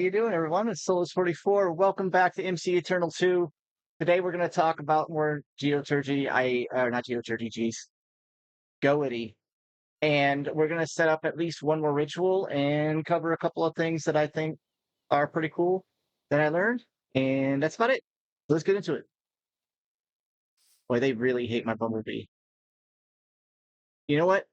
You doing, everyone? It's Solus44. Welcome back to MC Eternal 2. Today we're going to talk about more geoturgy. Not geoturgy, geez, Goety. And we're going to set up at least one more ritual and cover a couple of things that I think are pretty cool that I learned. And that's about it. Let's get into it. Boy, they really hate my bumblebee. You know what?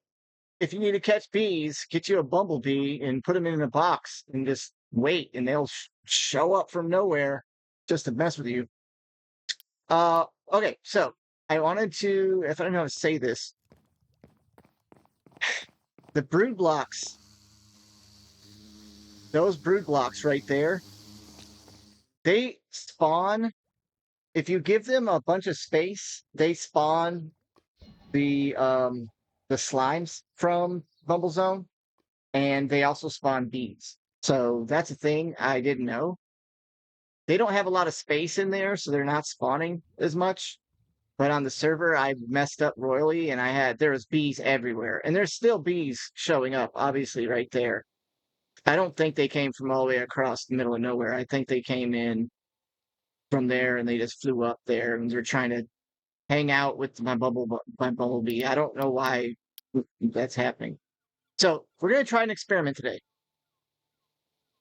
If you need to catch bees, get you a bumblebee and put them in a box and just wait, and they'll show up from nowhere just to mess with you. Okay, so I wanted to, if I don't know how to say this, the brood blocks, those brood blocks right there, they spawn, if you give them a bunch of space, they spawn the slimes from Bumble Zone, and they also spawn bees. So that's a thing I didn't know. They don't have a lot of space in there, so they're not spawning as much. But on the server, I messed up royally, and there was bees everywhere, and there's still bees showing up, obviously, right there. I don't think they came from all the way across the middle of nowhere. I think they came in from there, and they just flew up there, and they're trying to hang out with my bumblebee. I don't know why that's happening. So we're gonna try an experiment today.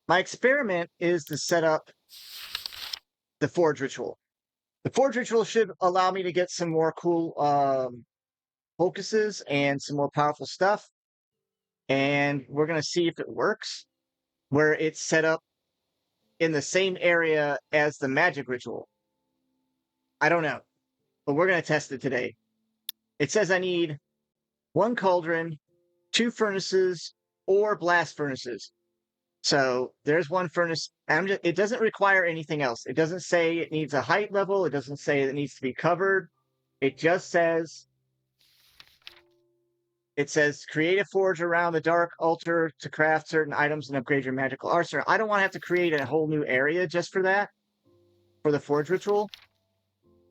My experiment is to set up the forge ritual. The forge ritual should allow me to get some more cool focuses and some more powerful stuff. And we're going to see if it works, where it's set up in the same area as the magic ritual. I don't know, but we're going to test it today. It says I need one cauldron, two furnaces, or blast furnaces. So there's one furnace. It doesn't require anything else. It doesn't say it needs a height level. It doesn't say it needs to be covered. It just says create a forge around the dark altar to craft certain items and upgrade your magical arsenal. I don't want to have to create a whole new area just for that, for the forge ritual.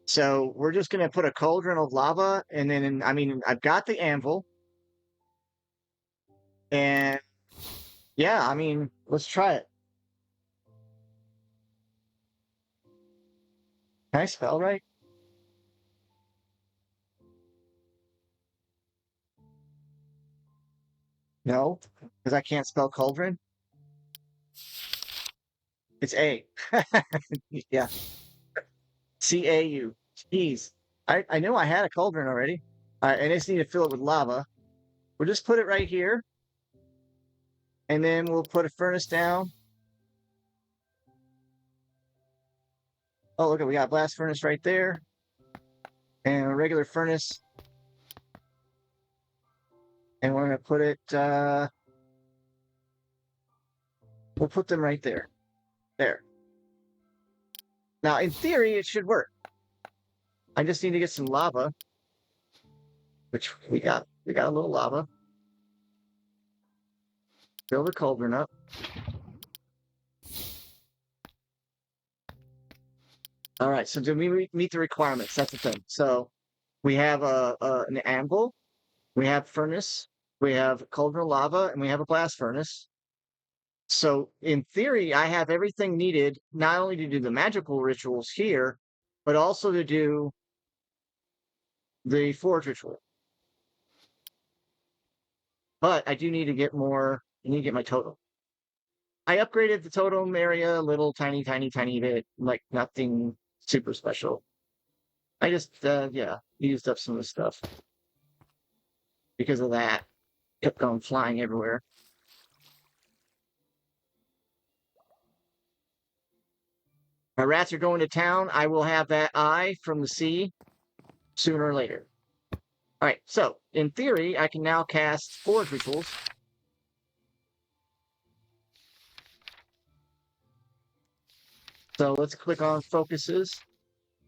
So we're just going to put a cauldron of lava, and then, I've got the anvil. And yeah, let's try it. Can I spell right? No, because I can't spell cauldron. It's A. Yeah. C-A-U. Jeez. I know I had a cauldron already. I just need to fill it with lava. We'll just put it right here. And then we'll put a furnace down. Oh, look, we got a blast furnace right there. And a regular furnace. And we're going to put it, we'll put them right there. There. Now, in theory, it should work. I just need to get some lava. Which we got. We got a little lava. Fill the cauldron up. All right, so do we meet the requirements? That's the thing. So we have an anvil, we have furnace, we have cauldron of lava, and we have a blast furnace. So in theory, I have everything needed not only to do the magical rituals here, but also to do the forge ritual. But I do need to get more. I need to get my totem. I upgraded the totem area a little tiny bit, like nothing super special. I just, used up some of the stuff because of that. Kept going flying everywhere. My rats are going to town. I will have that eye from the sea sooner or later. All right, so in theory, I can now cast forge rituals. So let's click on focuses.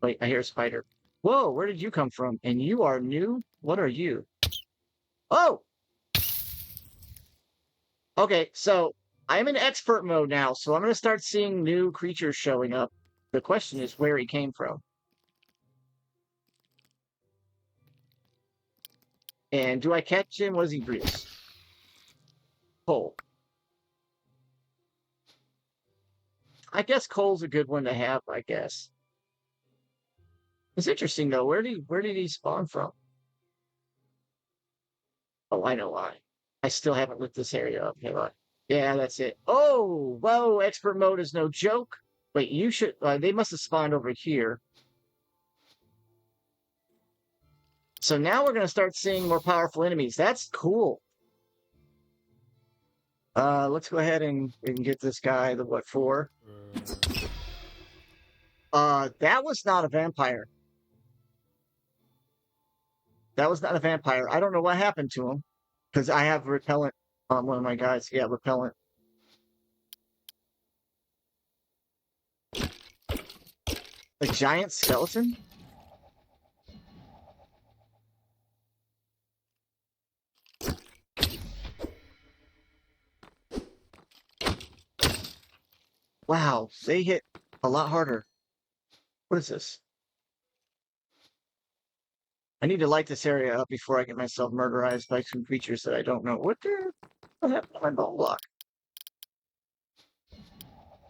Wait, I hear a spider. Whoa, where did you come from? And you are new? What are you? Oh! Okay, so I'm in expert mode now, so I'm going to start seeing new creatures showing up. The question is where he came from. And do I catch him? What does he produce? Coal. I guess coal's a good one to have, I guess. It's interesting though. Where did he spawn from? Oh, I know why. I still haven't lit this area up. Hang on. Yeah, that's it. Oh, whoa, expert mode is no joke. Wait, you should they must have spawned over here. So now we're gonna start seeing more powerful enemies. That's cool. Let's go ahead and get this guy the what for. That was not a vampire. That was not a vampire. I don't know what happened to him because I have repellent on one of my guys. Yeah, repellent. A giant skeleton? Wow, they hit a lot harder. What is this? I need to light this area up before I get myself murderized by some creatures that I don't know. What happened to my bone block?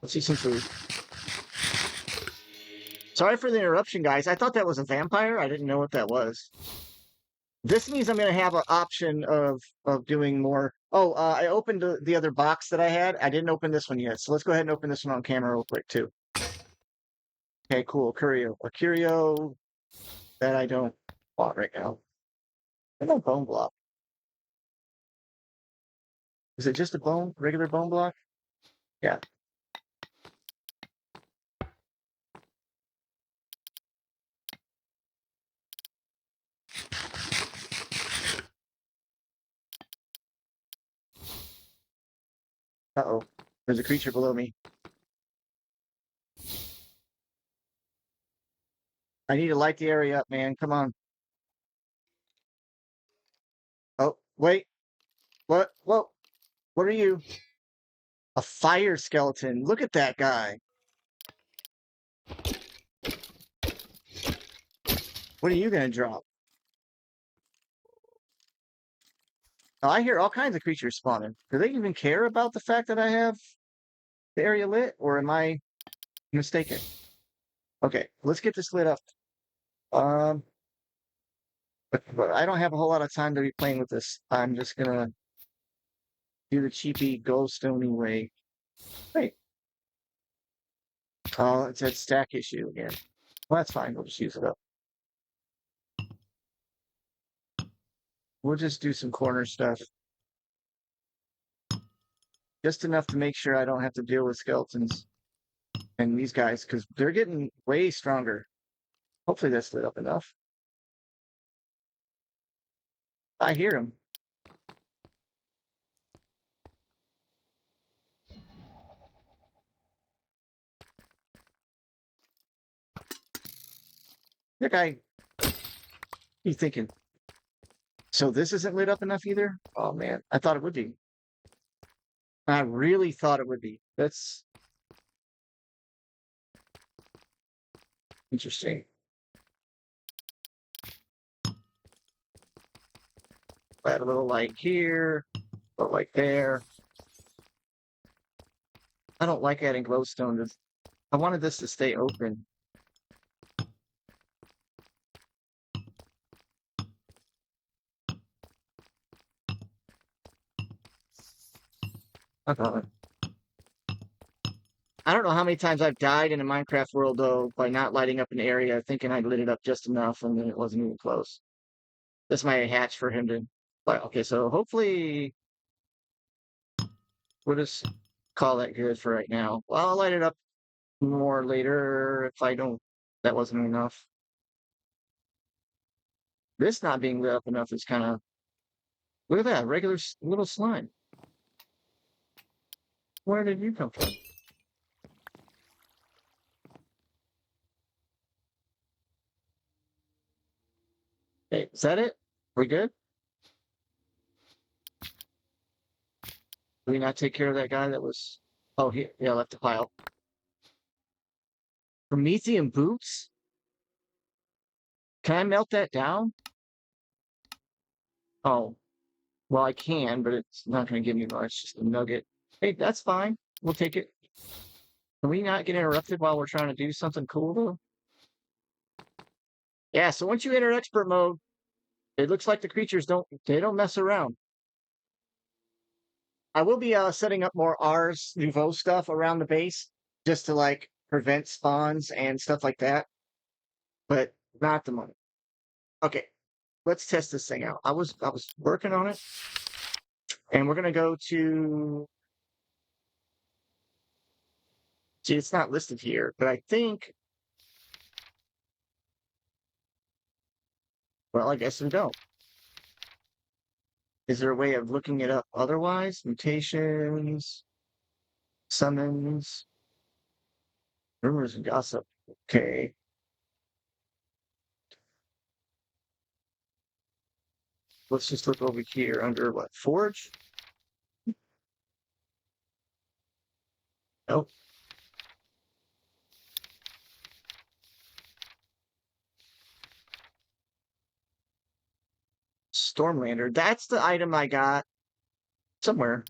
Let's see some food. Sorry for the interruption, guys. I thought that was a vampire. I didn't know what that was. This means I'm going to have an option of doing more. Oh, I opened the other box that I had. I didn't open this one yet. So let's go ahead and open this one on camera real quick, too. Okay, cool. Curio. A curio that I don't want right now. I don't bone block. Is it just a bone, regular bone block? Yeah. Uh-oh. There's a creature below me. I need to light the area up, man. Come on. Oh, wait. What? Whoa. What are you? A fire skeleton. Look at that guy. What are you going to drop? Oh, I hear all kinds of creatures spawning. Do they even care about the fact that I have the area lit, or am I mistaken? Okay, let's get this lit up. Um, but I don't have a whole lot of time to be playing with this. I'm just gonna do the cheapy goldstone way. Wait. Oh, it's that stack issue again. Well, that's fine. We'll just use it up. We'll just do some corner stuff. Just enough to make sure I don't have to deal with skeletons and these guys, because they're getting way stronger. Hopefully that's lit up enough. I hear them. The guy, he's thinking, so this isn't lit up enough either? Oh man, I thought it would be. I really thought it would be. That's interesting. Add a little light here, a little light there. I don't like adding glowstone. I wanted this to stay open. Uh-huh. I don't know how many times I've died in a Minecraft world though by not lighting up an area, thinking I lit it up just enough, and then it wasn't even close. That's my hatch for him to. But okay, so hopefully we'll just call that good for right now. Well, I'll light it up more later if I don't. That wasn't enough. This not being lit up enough is kind of. Look at that regular little slime. Where did you come from? Hey, is that it? We good? Did we not take care of that guy that was? Oh, here, yeah, left a pile. Promethean boots? Can I melt that down? Oh, well, I can, but it's not going to give me much. Just a nugget. Hey, that's fine. We'll take it. Can we not get interrupted while we're trying to do something cool, though? Yeah, so once you enter expert mode, it looks like the creatures don't mess around. I will be setting up more Ars Nouveau stuff around the base just to like prevent spawns and stuff like that, but not at the moment. Okay, let's test this thing out. I was working on it, and we're gonna go to. See, it's not listed here, but I think. Well, I guess we don't. Is there a way of looking it up otherwise? Mutations, summons, rumors and gossip. Okay. Let's just look over here under what? Forge? Nope. Stormlander. That's the item I got somewhere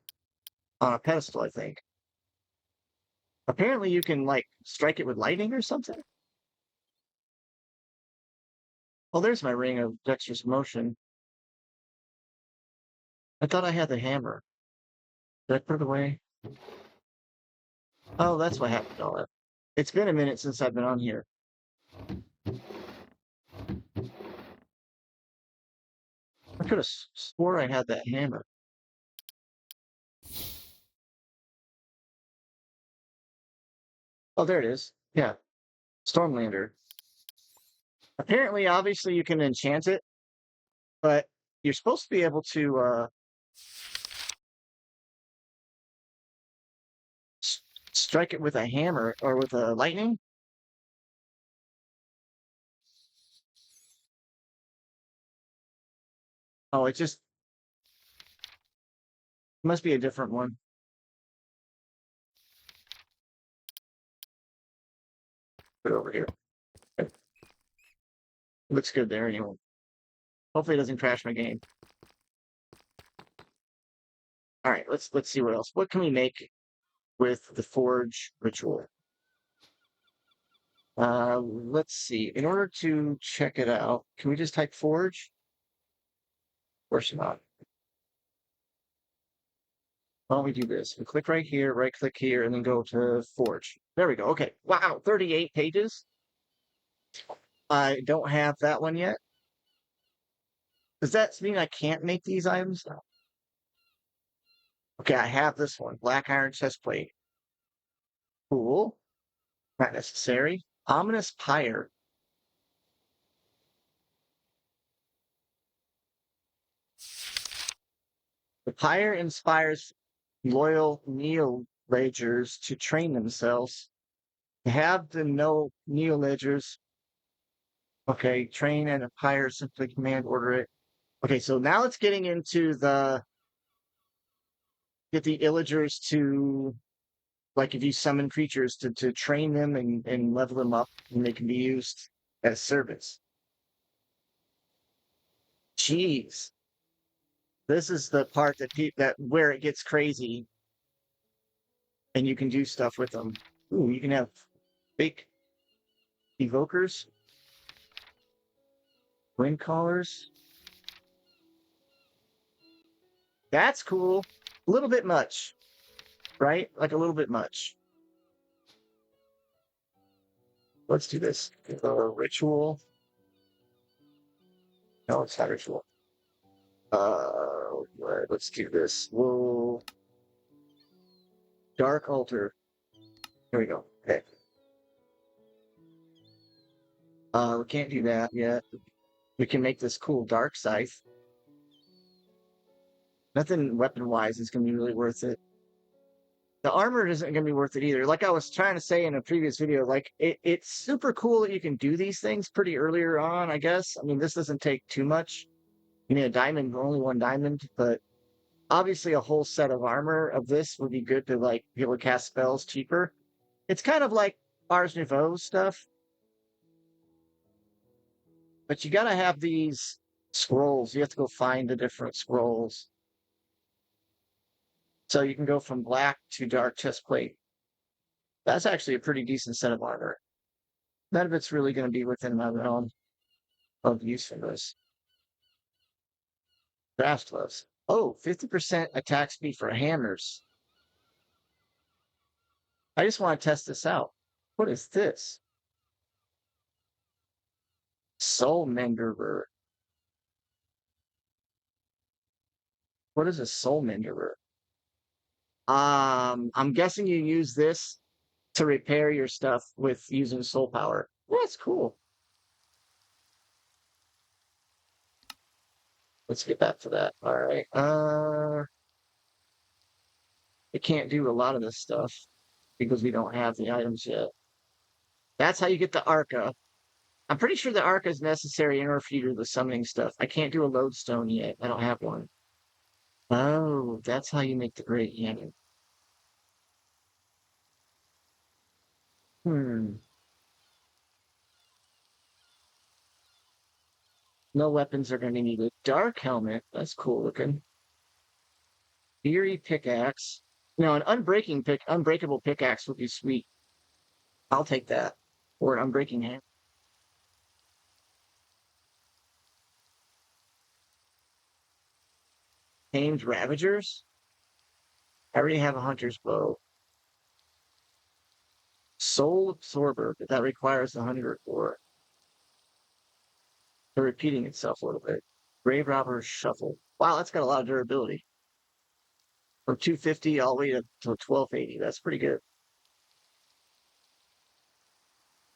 on a pedestal, I think. Apparently you can like strike it with lightning or something. Oh, there's my ring of dexterous motion. I thought I had the hammer. Did I put it away? Oh, that's what happened to all that. It's been a minute since I've been on here. I could have swore I had that hammer. Oh, there it is. Yeah. Stormlander. Apparently, obviously, you can enchant it, but you're supposed to be able to strike it with a hammer or with a lightning. Oh, it just must be a different one. Put it over here. It looks good there anyway. Hopefully it doesn't crash my game. All right, let's see what else. What can we make with the forge ritual? Let's see. In order to check it out, can we just type forge? Of course not. Why don't we do this? We click right here, right click here, and then go to forge. There we go. Okay. Wow, 38 pages. I don't have that one yet. Does that mean I can't make these items? Okay, I have this one. Black iron chest plate. Cool. Not necessary. Ominous pyre. The pyre inspires loyal neo-ragers to train themselves. Have the no neo-ragers. Okay, train and a pyre simply command order it. Okay, so now it's getting into the get the illagers to like if you summon creatures to train them and level them up and they can be used as servants. Jeez. This is the part that where it gets crazy and you can do stuff with them. Ooh, you can have fake evokers, wind callers. That's cool. A little bit much, right? Like a little bit much. Let's do this. Ritual. No, it's not ritual. Let's do this. We'll dark altar. Here we go. Okay. We can't do that yet. We can make this cool dark scythe. Nothing weapon-wise is going to be really worth it. The armor isn't going to be worth it either. Like I was trying to say in a previous video, like it's super cool that you can do these things pretty earlier on, I guess. I mean, this doesn't take too much. You need a diamond, only one diamond, but obviously a whole set of armor of this would be good to like be able to cast spells cheaper. It's kind of like Ars Nouveau stuff. But you got to have these scrolls. You have to go find the different scrolls. So you can go from black to dark chest plate. That's actually a pretty decent set of armor. None of it's really going to be within my realm of usefulness. Draft gloves. Oh, 50% attack speed for hammers. I just want to test this out. What is this? Soul Menderer. What is a Soul Menderer? I'm guessing you use this to repair your stuff with using soul power. That's cool. Let's get back to that. All right. It can't do a lot of this stuff because we don't have the items yet. That's how you get the Arca. I'm pretty sure the Arca is necessary in order for you to do the summoning stuff. I can't do a lodestone yet. I don't have one. Oh, that's how you make the Great Yammer. Hmm. No weapons are going to need a dark helmet. That's cool looking. Eerie pickaxe. No, an unbreakable pickaxe would be sweet. I'll take that. Or an unbreaking hand. Tamed Ravagers? I already have a hunter's bow. Soul Absorber, but that requires the hunter or they're repeating itself a little bit. Grave Robber's Shuffle. Wow, that's got a lot of durability. From 250 all the way to 1280. That's pretty good.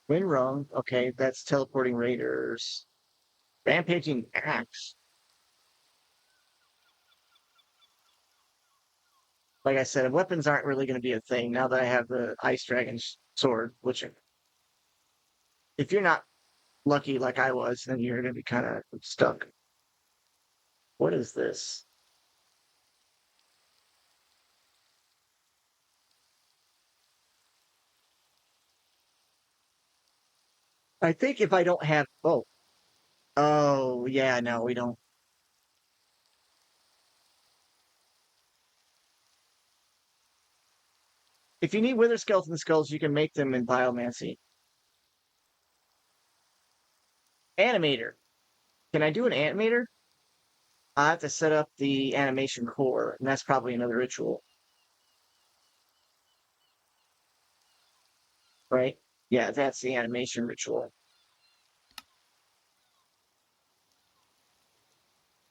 Wind Rung. Okay, that's teleporting raiders. Rampaging Axe. Like I said, weapons aren't really going to be a thing now that I have the Ice Dragon's sword, which if you're not lucky like I was, then you're going to be kind of stuck. What is this? I think if I don't have, oh, yeah, no, we don't. If you need Wither Skeleton Skulls, you can make them in Biomancy. Animator. Can I do an animator? I have to set up the animation core, and that's probably another ritual, right? Yeah, that's the animation ritual.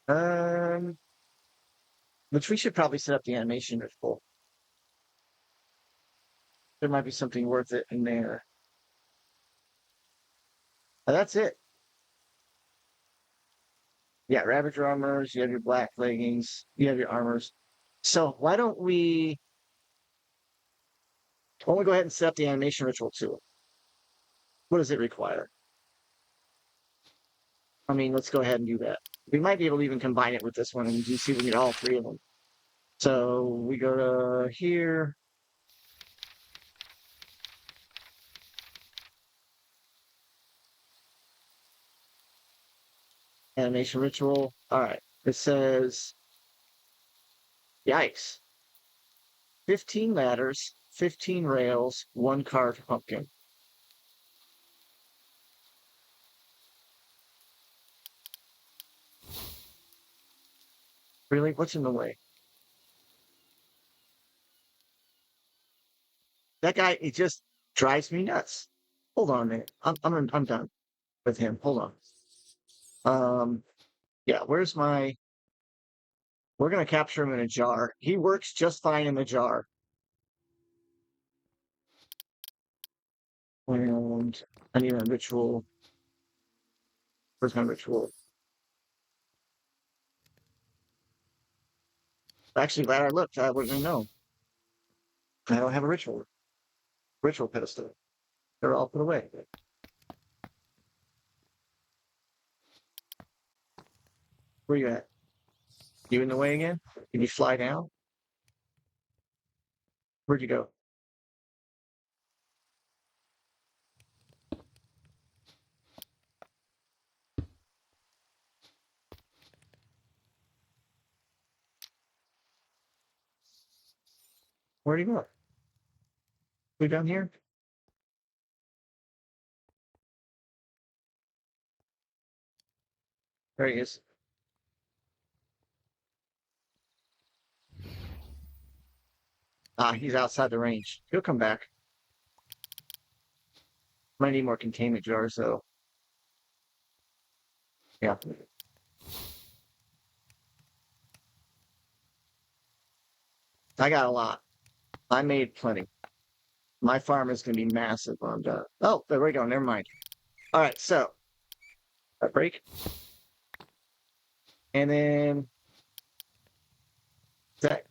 Um, which we should probably set up the animation ritual. There might be something worth it in there. That's it. Yeah, Ravager armors, you have your black leggings, you have your armors. So why don't we go ahead and set up the animation ritual too? What does it require? I mean, let's go ahead and do that. We might be able to even combine it with this one and you see we get all three of them. So we go to here. Animation ritual. All right. It says, yikes. 15 ladders, 15 rails, one carved pumpkin. Really? What's in the way? That guy, he just drives me nuts. Hold on a minute. I'm done with him. Hold on. Yeah, we're gonna capture him in a jar. He works just fine in the jar. And I need a ritual. Where's my ritual? Actually, glad I looked. I wouldn't know. I don't have a ritual pedestal. They're all put away. Where you at? You in the way again? Can you fly down? Where'd you go? Where'd you go? We down here? There he is. Ah, he's outside the range. He'll come back. Might need more containment jars, though. Yeah. I got a lot. I made plenty. My farm is going to be massive on the. Oh, there we go. Never mind. All right, so a break, and then that.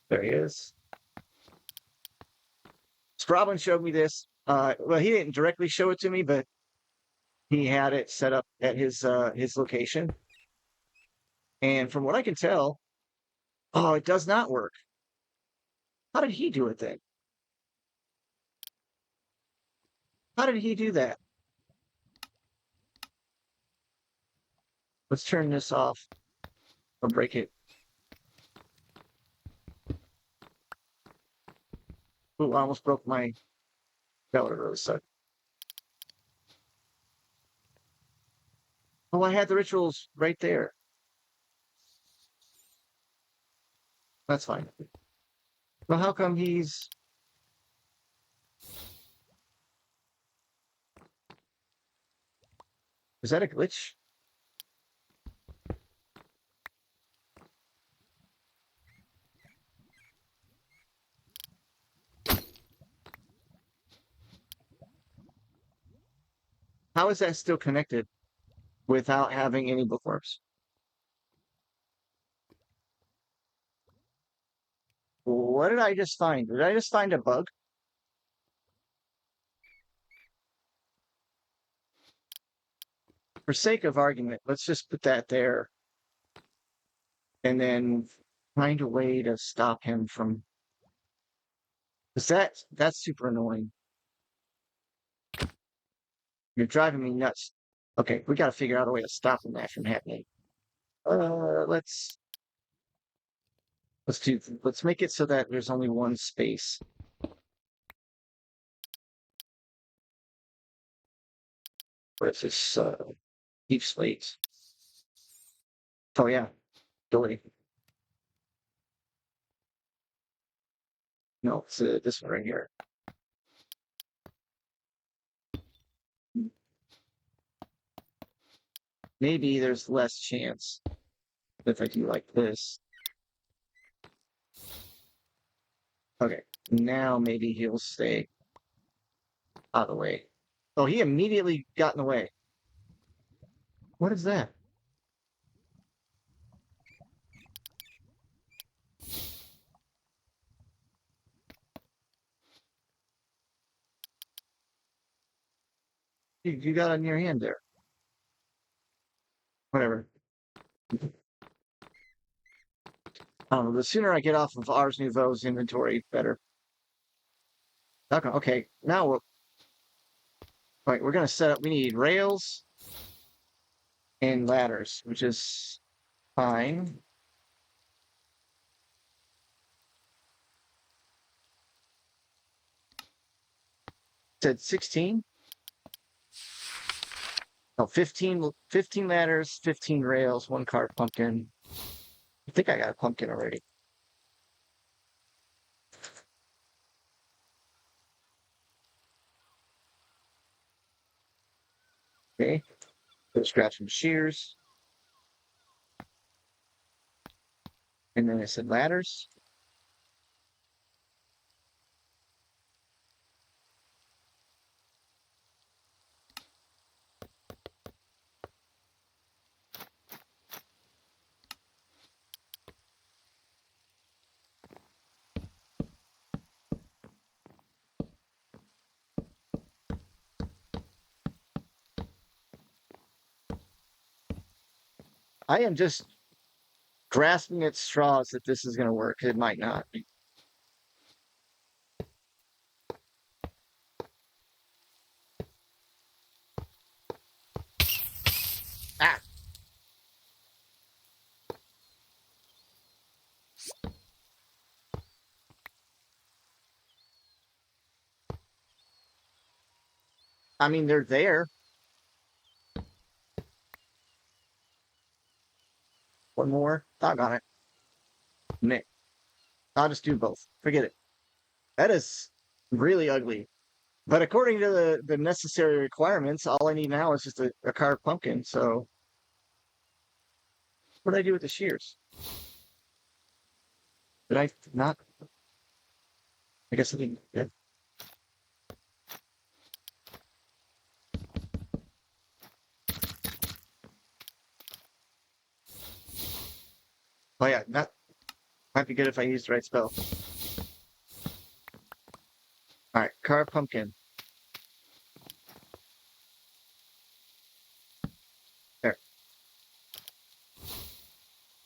There he is. Sproblin showed me this. Well, he didn't directly show it to me, but he had it set up at his location. And from what I can tell, oh, it does not work. How did he do it then? How did he do that? Let's turn this off or break it. Ooh, I almost broke my. That would have really sucked. Oh, I had the rituals right there. That's fine. Well, how come he's. Is that a glitch? How is that still connected without having any bookworms? What did I just find? Did I just find a bug? For sake of argument, let's just put that there and then find a way to stop him from. Because that's super annoying. You're driving me nuts. Okay, we got to figure out a way to stop that from happening. Let's let's make it so that there's only one space. Where's this deep slate? Oh yeah, Goety. No, it's this one right here. Maybe there's less chance if I do like this. Okay, now maybe he'll stay out of the way. Oh, he immediately got in the way. What is that? You got on your hand there. Whatever. The sooner I get off of Ars Nouveau's inventory, better. Okay, now we're all right. We're gonna set up. We need rails and ladders, which is fine. Said 16. No, 15 ladders, 15 rails, one cart pumpkin. I think I got a pumpkin already. Okay. Go scratch some shears. And then I said ladders. I am just grasping at straws that this is going to work. It might not. Ah, I mean, they're there. One more. Doggone it. Nick. I'll just do both. Forget it. That is really ugly. But according to the necessary requirements, all I need now is just a carved pumpkin. So what did I do with the shears? Did I not? I guess I didn't. Yeah. Oh yeah, that might be good if I use the right spell. All right, carved pumpkin. There.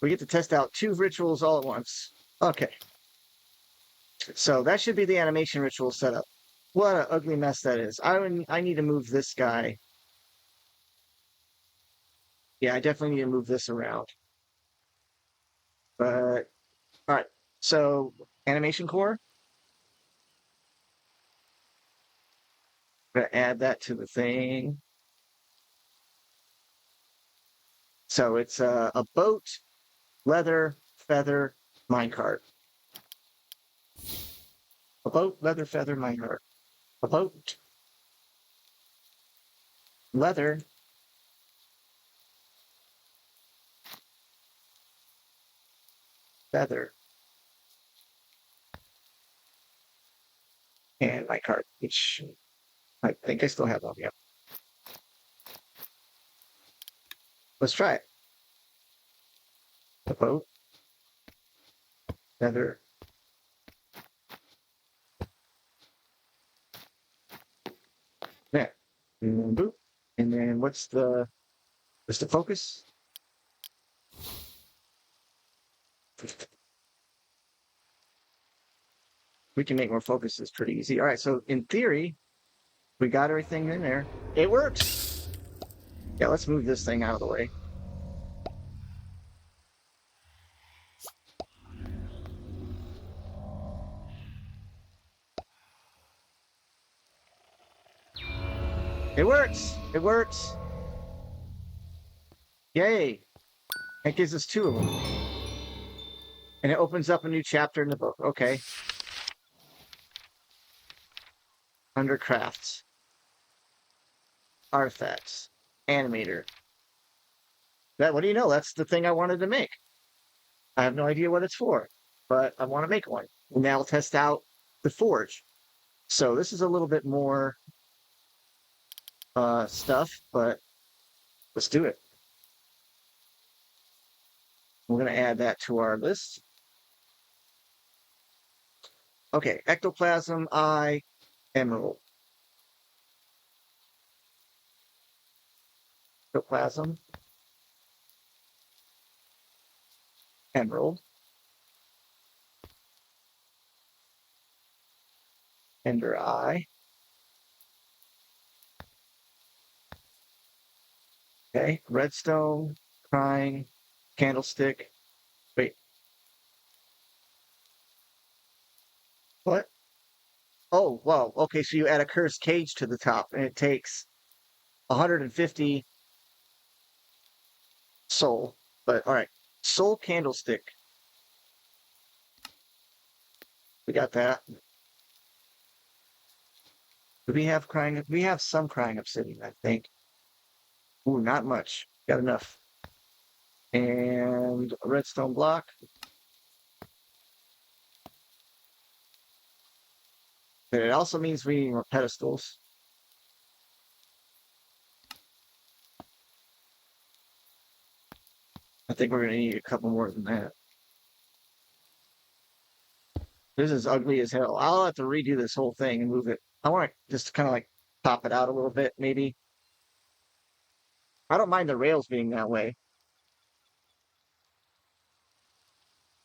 We get to test out 2 rituals all at once. Okay. So that should be the animation ritual setup. What an ugly mess that is. I need to move this guy. Yeah, I definitely need to move this around. But all right. So animation core. Gonna add that to the thing. So it's a boat, leather, feather, minecart. A boat, leather, feather, minecart. A boat, leather, feather, and minecart, which I think I still have on. Yep. Let's try it. A boat, feather. Yeah. And boop. And then what's the focus? We can make more focuses pretty easy. All right, so in theory, we got everything in there. It works. Yeah, let's move this thing out of the way. It works. It works. Yay. That gives us 2 of them. And it opens up a new chapter in the book. Okay. Under crafts. Artifacts. Animator. What do you know? That's the thing I wanted to make. I have no idea what it's for, but I want to make one. Now I'll test out the forge. So this is a little bit more stuff, but let's do it. We're going to add that to our list. Okay, ectoplasm, eye, emerald. Ectoplasm, emerald, ender eye. Okay, redstone, crying, candlestick. Wait, what? Oh, wow. Okay, so you add a cursed cage to the top, and it takes 150 soul. But all right, soul candlestick. We got that. Do we have crying? We have some crying obsidian, I think. Ooh, not much. Got enough. And a redstone block. But it also means we need more pedestals. I think we're gonna need a couple more than that. This is ugly as hell. I'll have to redo this whole thing and move it. I want to just kind of like top it out a little bit, maybe. I don't mind the rails being that way,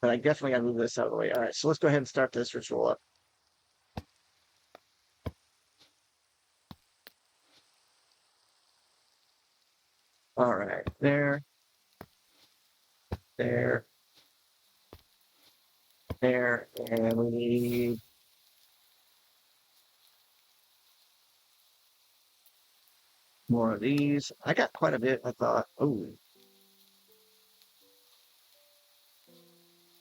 but I definitely gotta move this out of the way. All right, so let's go ahead and start this ritual up. All right, there, there, there, and we need More of these. I got quite a bit, I thought. Oh,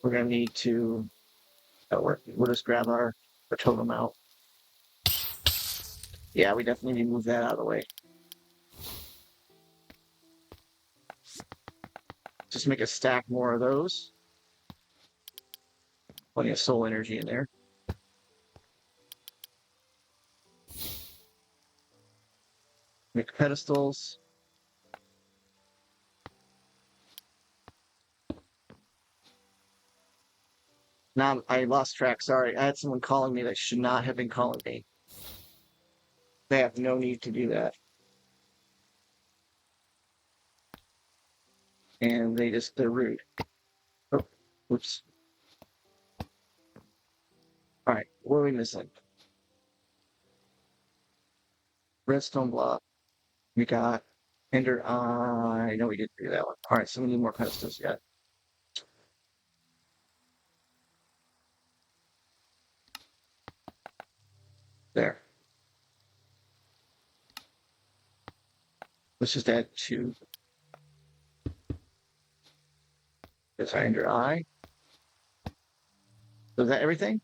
we're going to need to, we'll just grab our totem out. Yeah, we definitely need to move that out of the way. Just make a stack more of those. Plenty of soul energy in there. Make pedestals. Now I lost track. Sorry. I had someone calling me that should not have been calling me. They have no need to do that. And they're rude. Oh, whoops. All right. What are we missing? Redstone block. We got Ender Eye. No, we didn't do that one. All right. So we need more pedestals yet. There. Let's just add two. There's our Ender Eye. So is that everything?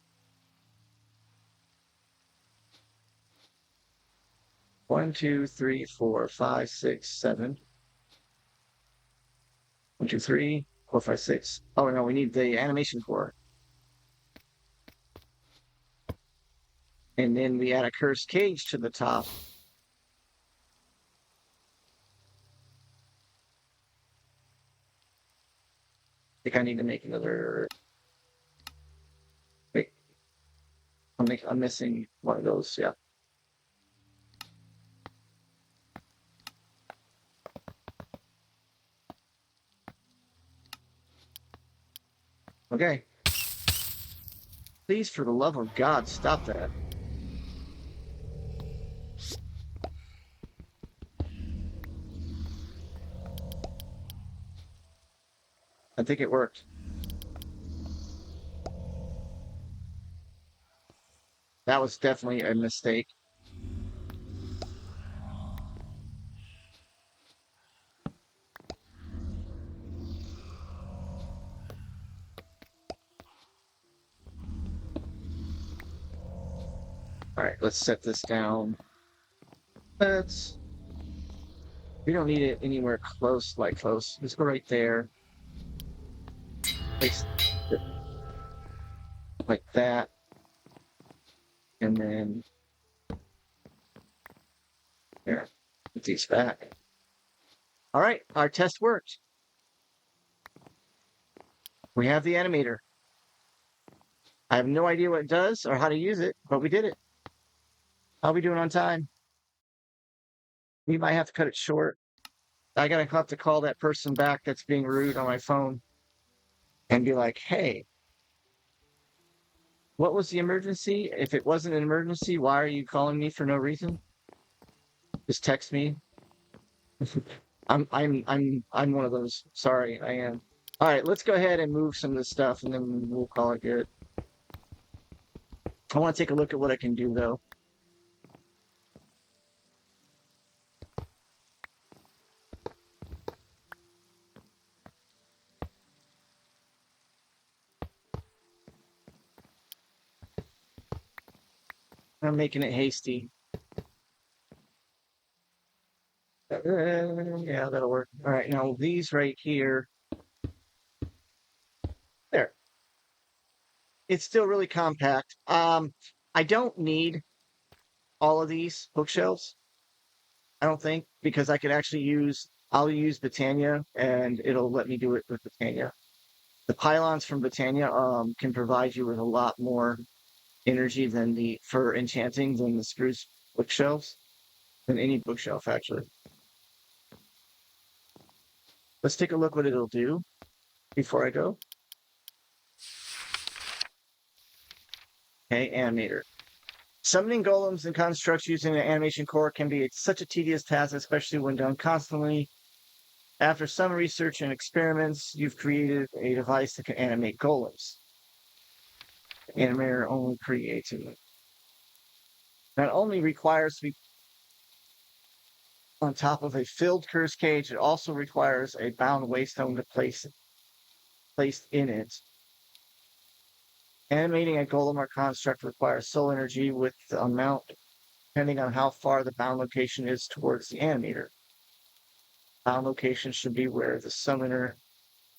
1, 2, 3, 4, 5, 6, 7. 1, 2, 3, 4, 5, 6. Oh no, we need the animation core. And then we add a cursed cage to the top. I think I need to make another. Wait, I'm missing one of those. Yeah. Okay. Please, for the love of God, stop that. I think it worked. That was definitely a mistake. All right, let's set this down. We don't need it anywhere close, like close. Let's go right there. Place it like that. And then there, put these back. All right, our test worked. We have the animator. I have no idea what it does or how to use it, but we did it. How are we doing on time? We might have to cut it short. I gotta have to call that person back that's being rude on my phone and be like, hey, what was the emergency? If it wasn't an emergency, why are you calling me for no reason? Just text me. I'm one of those. Sorry, I am. All right, let's go ahead and move some of this stuff and then we'll call it good. I want to take a look at what I can do though. I'm making it hasty. Yeah, that'll work. All right, now these right here. There. It's still really compact. I don't need all of these bookshelves. I don't think because I could actually I'll use Britannia and it'll let me do it with Britannia. The pylons from Britannia can provide you with a lot more energy for enchanting than the spruce bookshelves, than any bookshelf actually. Let's take a look what it'll do before I go. Okay, animator. Summoning golems and constructs using an animation core can be such a tedious task, especially when done constantly. After some research and experiments, you've created a device that can animate golems. The animator only creates it. Not only requires to be on top of a filled curse cage. It also requires a bound waystone to placed in it. Animating a golem or construct requires soul energy with the amount depending on how far the bound location is towards the animator. Bound location should be where the summoner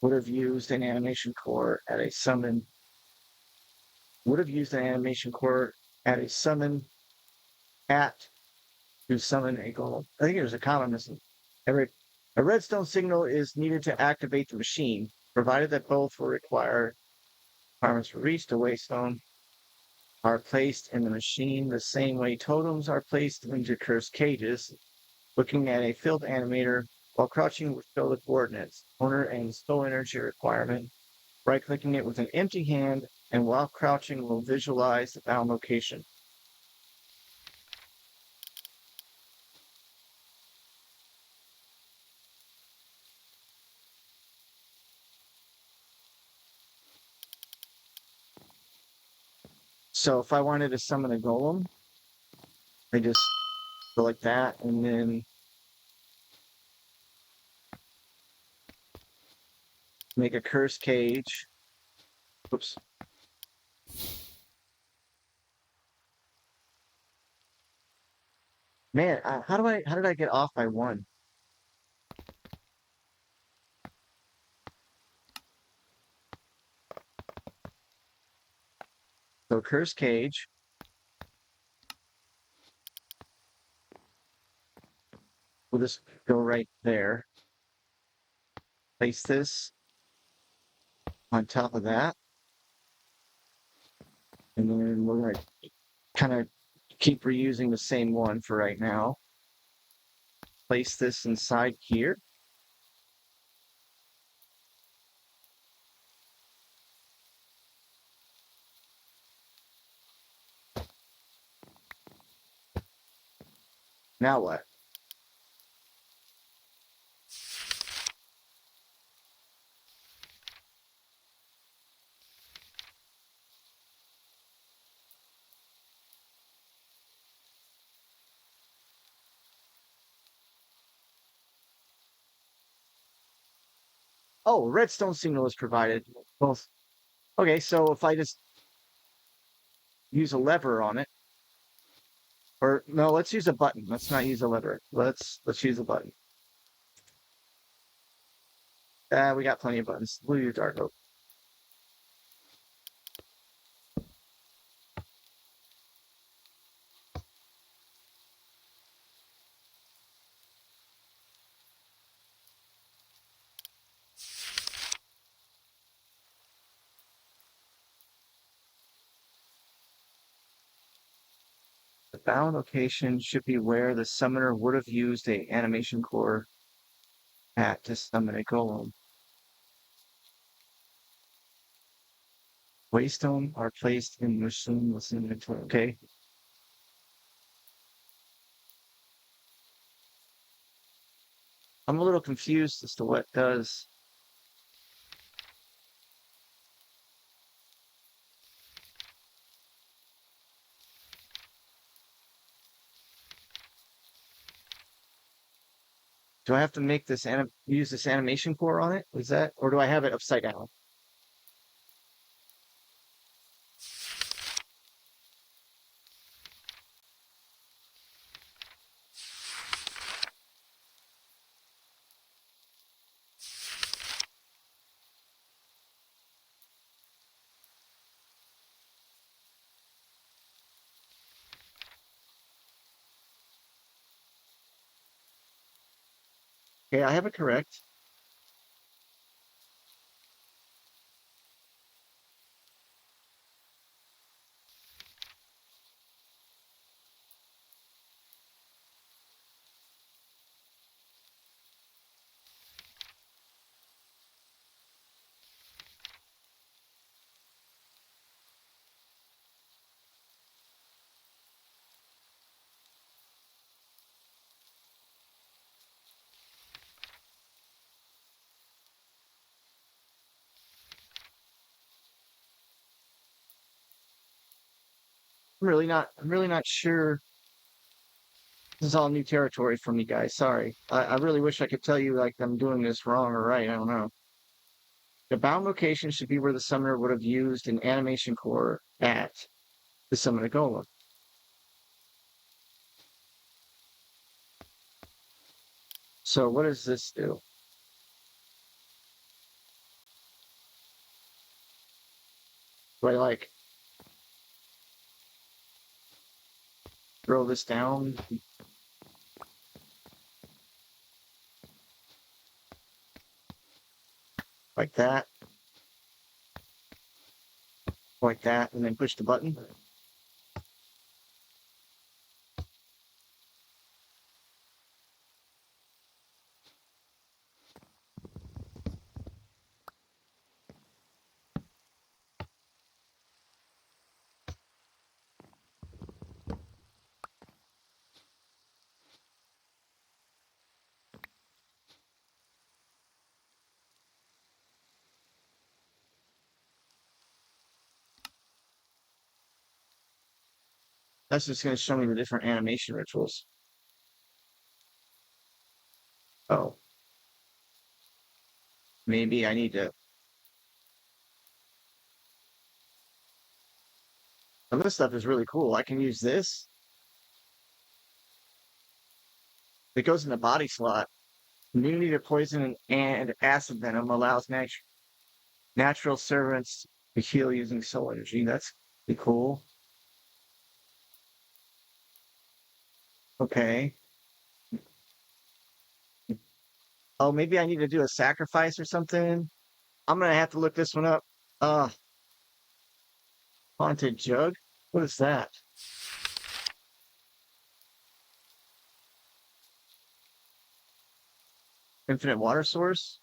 would have used an animation core at a summon at a summon at to summon a golem. I think there's a comma missing. A redstone signal is needed to activate the machine, provided that both will require requirements for reach. The waystone are placed in the machine the same way totems are placed into cursed cages. Looking at a filled animator while crouching will fill the coordinates, owner and soul energy requirement. Right-clicking it with an empty hand and while crouching will visualize the bound location. So if I wanted to summon a golem, I just go like that and then make a curse cage. Oops. Man, how did I get off by one? So curse cage. We'll just go right there. Place this on top of that. And then we're going to kind of keep reusing the same one for right now. Place this inside here. Now what? Oh, redstone signal is provided. Both. Okay, so if I just use a lever on it, or no, let's use a button. Let's not use a lever. Let's use a button. We got plenty of buttons. We'll use dark oak. The bound location should be where the summoner would have used a animation core at to summon a golem. Waystone are placed in machineless inventory. Okay. I'm a little confused as to what it does. Do I have to make this use this animation core on it? Is that, or do I have it upside down? Okay, I have it correct. I'm really not sure This is all new territory for me, guys. Sorry. I really wish I could tell you like I'm doing this wrong or right. I don't know. The bound location should be where the summoner would have used an animation core at to summon a golem. So what does this do? Do I like throw this down like that, and then push the button? That's just going to show me the different animation rituals. Oh, maybe I need to. Some of this stuff is really cool. I can use this. It goes in the body slot. Immunity to poison and acid venom allows natural servants to heal using soul energy. That's pretty cool. Okay. Oh, maybe I need to do a sacrifice or something. I'm gonna have to look this one up. Uh, haunted jug. What is that? Infinite water source.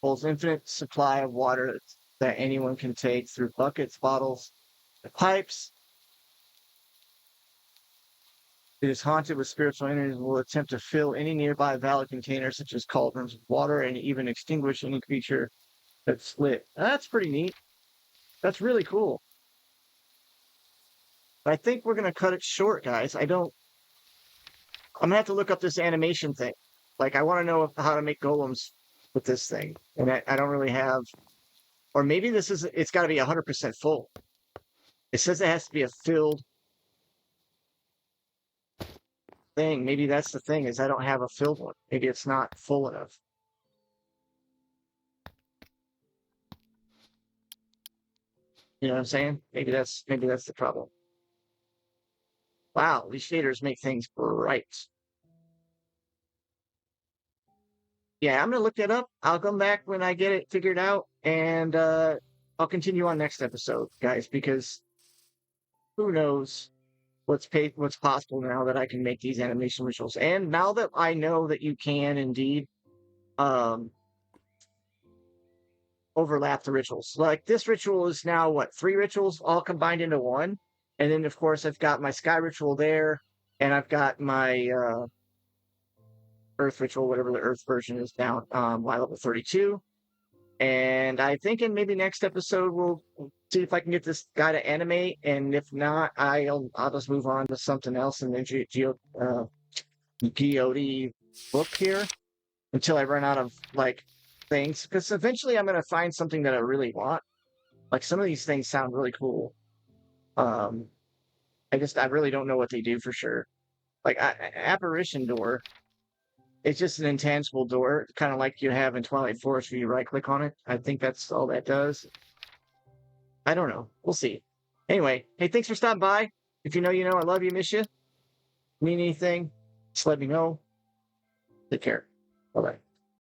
Holds infinite supply of water that anyone can take through buckets, bottles, and pipes. It is haunted with spiritual energies and will attempt to fill any nearby valid container, such as cauldrons of water, and even extinguish any creature that's lit. That's pretty neat. That's really cool. But I think we're gonna cut it short, guys. I'm gonna have to look up this animation thing. Like, I want to know how to make golems with this thing, and I don't really have. Or maybe this is. It's got to be 100% full. It says it has to be a filled thing. Maybe that's the thing is I don't have a filled one. Maybe it's not full enough. You know what I'm saying? Maybe that's the problem. Wow, these shaders make things bright. Yeah, I'm gonna look that up. I'll come back when I get it figured out, and I'll continue on next episode, guys, because who knows what's possible now that I can make these animation rituals. And now that I know that you can indeed um overlap the rituals. Like this ritual is now what, 3 rituals all combined into one. And then of course I've got my sky ritual there, and I've got my earth ritual, whatever the earth version is down by level 32. And I think in maybe next episode we'll see if I can get this guy to animate, and if not, I'll just move on to something else in the Goety book here until I run out of like things. Because eventually I'm gonna find something that I really want. Like some of these things sound really cool. Um, I really don't know what they do for sure. Like apparition door. It's just an intangible door, kind of like you have in Twilight Forest where you right click on it. I think that's all that does. I don't know. We'll see. Anyway, hey, thanks for stopping by. If you know, you know. I love you, miss you. Need anything, just let me know. Take care. Bye bye.